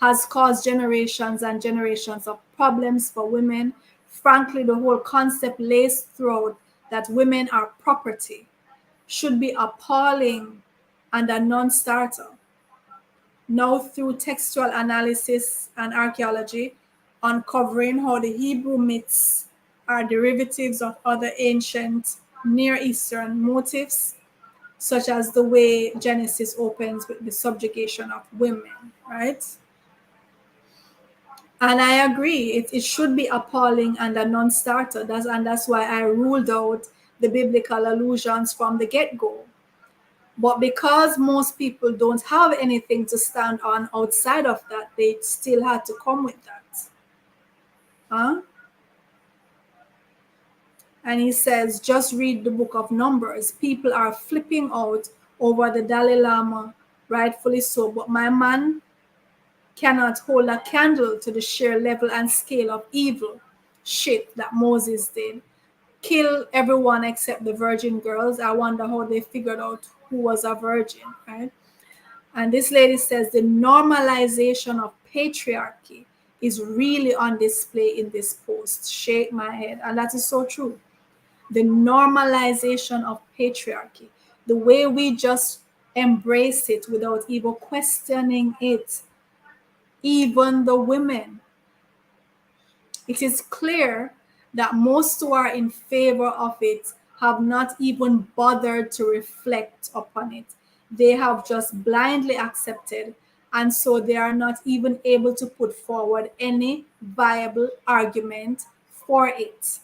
has caused generations and generations of problems for women. Frankly, the whole concept lays throughout that women are property should be appalling and a non-starter. Now, through textual analysis and archaeology, uncovering how the Hebrew myths are derivatives of other ancient Near Eastern motifs, such as the way Genesis opens with the subjugation of women, right? And I agree, it should be appalling and a non-starter. That's why I ruled out the biblical allusions from the get-go. But because most people don't have anything to stand on outside of that, they still had to come with that. Huh? And he says, just read the book of Numbers. People are flipping out over the Dalai Lama, rightfully so. But my man cannot hold a candle to the sheer level and scale of evil shit that Moses did. Kill everyone except the virgin girls. I wonder how they figured out who was a virgin, right? And this lady says the normalization of patriarchy is really on display in this post. Shake my head. And that is so true. The normalization of patriarchy, the way we just embrace it without even questioning it, even the women. It is clear that most who are in favor of it have not even bothered to reflect upon it. They have just blindly accepted, and so they are not even able to put forward any viable argument for it.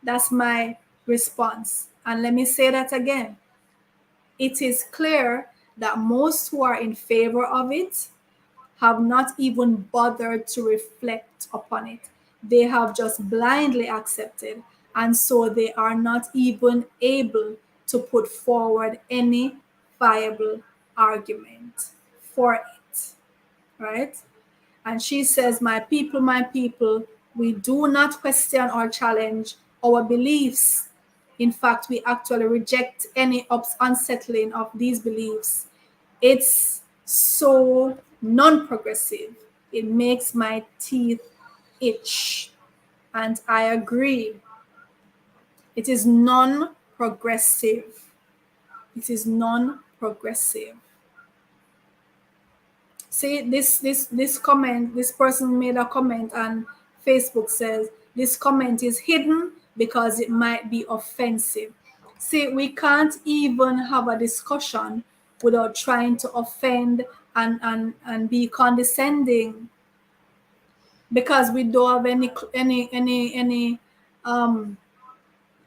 That's my response. And let me say that again. It is clear that most who are in favor of it have not even bothered to reflect upon it. They have just blindly accepted, and so they are not even able to put forward any viable argument for it, right? And she says, my people, we do not question or challenge our beliefs. In fact, we actually reject any unsettling of these beliefs. It's so non progressive. It makes my teeth itch. And I agree. It is non-progressive. It is non-progressive. See, this comment, this person made a comment on Facebook, says this comment is hidden because it might be offensive. See, we can't even have a discussion without trying to offend and be condescending, because we don't have any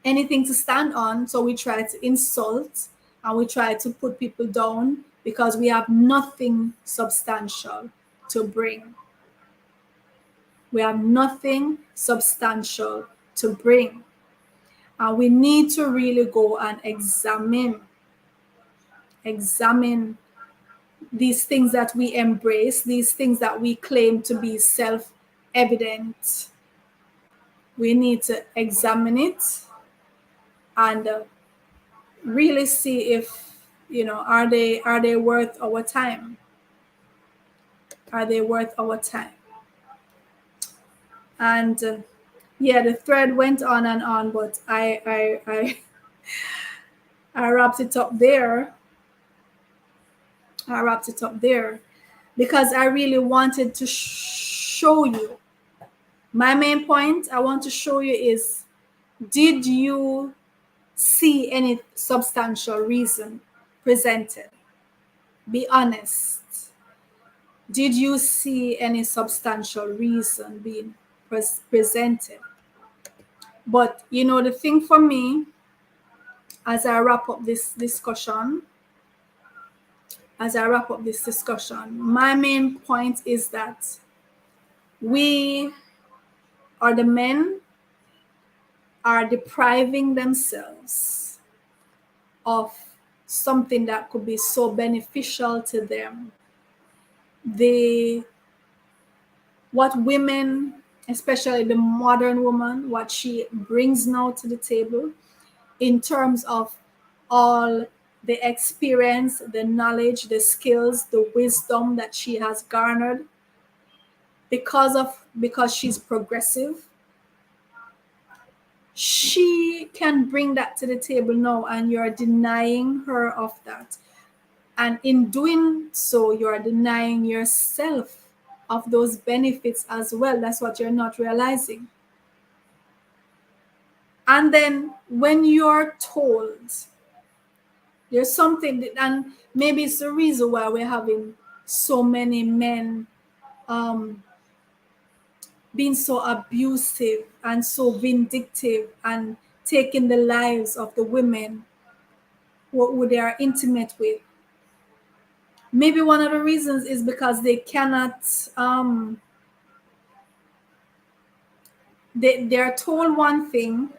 anything to stand on. So we try to insult and we try to put people down because we have nothing substantial to bring. We have nothing substantial to bring. And we need to really go and examine these things that we embrace, these things that we claim to be self-evident. We need to examine it and really see if, are they worth our time? Are they worth our time? And yeah, the thread went on and on, but I wrapped it up there. I wrapped it up there because I really wanted to show you. My main point I want to show you is, did you see any substantial reason presented? Be honest. Did you see any substantial reason being presented? But the thing for me, as I wrap up this discussion, my main point is that we, or the men, are depriving themselves of something that could be so beneficial to them. What women, especially the modern woman, what she brings now to the table in terms of all the experience, the knowledge, the skills, the wisdom that she has garnered because she's progressive, she can bring that to the table now, and you're denying her of that. And in doing so, you're denying yourself of those benefits as well. That's what you're not realizing. And then when you're told, there's something, and maybe it's the reason why we're having so many men being so abusive and so vindictive and taking the lives of the women who they are intimate with. Maybe one of the reasons is because they cannot, they're told one thing,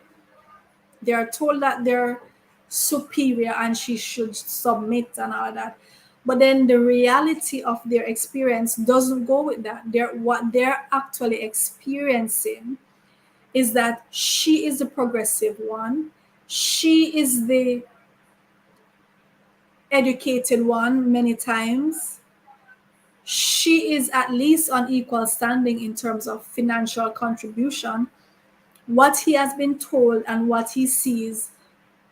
they're told that they're superior and she should submit and all that. But then the reality of their experience doesn't go with that. What they're actually experiencing is that she is the progressive one. She is the educated one many times. She is at least on equal standing in terms of financial contribution. What he has been told and what he sees,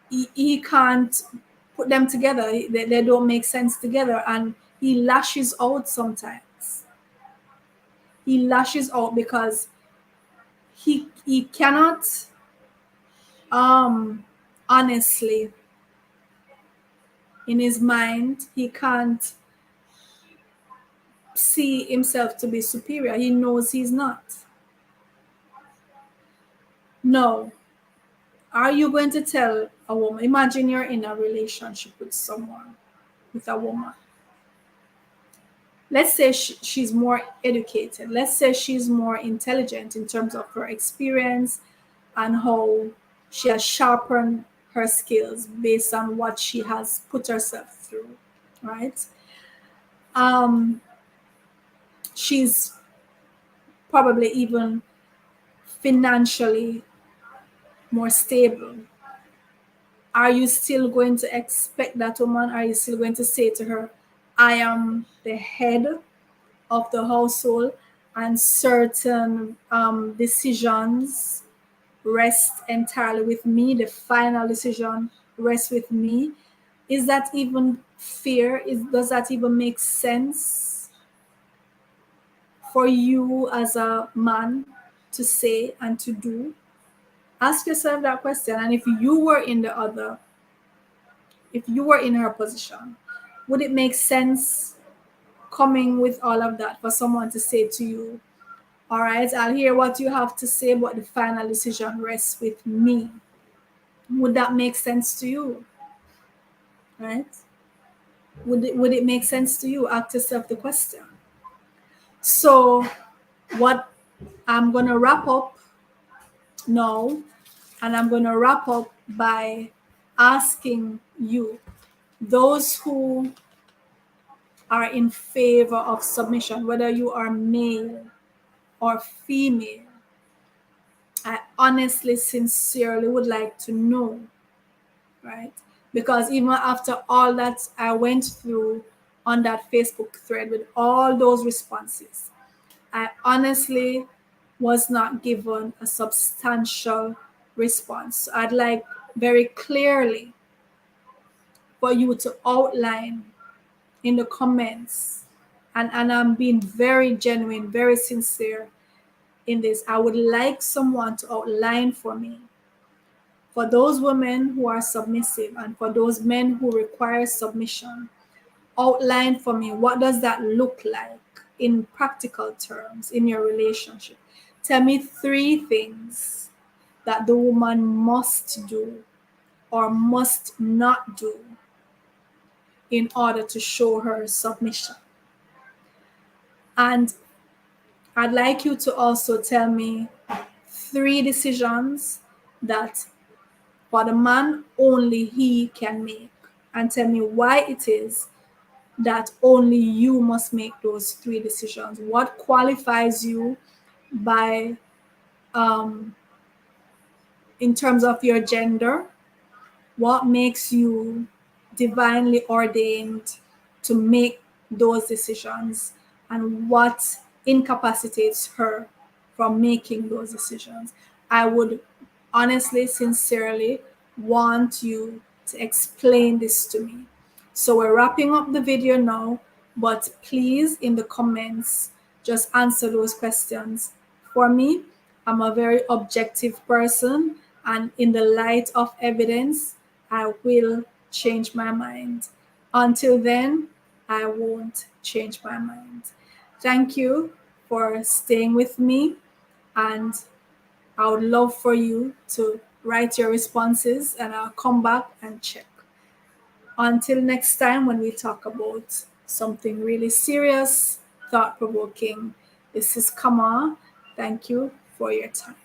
he can't put them together. They don't make sense together, and he lashes out sometimes. He lashes out because he cannot honestly, in his mind, he can't see himself to be superior. He knows he's not. No. Are you going to tell a woman? Imagine you're in a relationship with someone, with a woman. Let's say she's more educated. Let's say she's more intelligent in terms of her experience and how she has sharpened her skills based on what she has put herself through, right? She's probably even financially more stable. Are you still going to expect that woman? Are you still going to say to her, I am the head of the household, and certain decisions rest entirely with me, the final decision rests with me. Is that even fair? Does that even make sense for you as a man to say and to do? Ask yourself that question. And if you were in her position, would it make sense coming with all of that for someone to say to you, all right, I'll hear what you have to say, but the final decision rests with me? Would that make sense to you? Right? Would it make sense to you? Ask yourself the question. So what I'm gonna wrap up now, and I'm gonna wrap up by asking you, those who are in favor of submission, whether you are male or female, I honestly, sincerely would like to know, right? Because even after all that I went through on that Facebook thread with all those responses, I honestly was not given a substantial response. I'd like very clearly for you to outline in the comments, and I'm being very genuine, very sincere in this. I would like someone to outline for me, for those women who are submissive and for those men who require submission, outline for me, what does that look like in practical terms in your relationship? Tell me 3 things that the woman must do or must not do in order to show her submission. And I'd like you to also tell me 3 decisions that for the man only he can make, and tell me why it is that only you must make those 3 decisions. What qualifies you by in terms of your gender? What makes you divinely ordained to make those decisions, and what incapacitates her from making those decisions? I would honestly, sincerely want you to explain this to me. So we're wrapping up the video now, but please, in the comments, just answer those questions for me. I'm a very objective person, and in the light of evidence, I will change my mind. Until then, I won't change my mind. Thank you for staying with me, and I would love for you to write your responses and I'll come back and check. Until next time, when we talk about something really serious, thought provoking, this is Kama. Thank you for your time.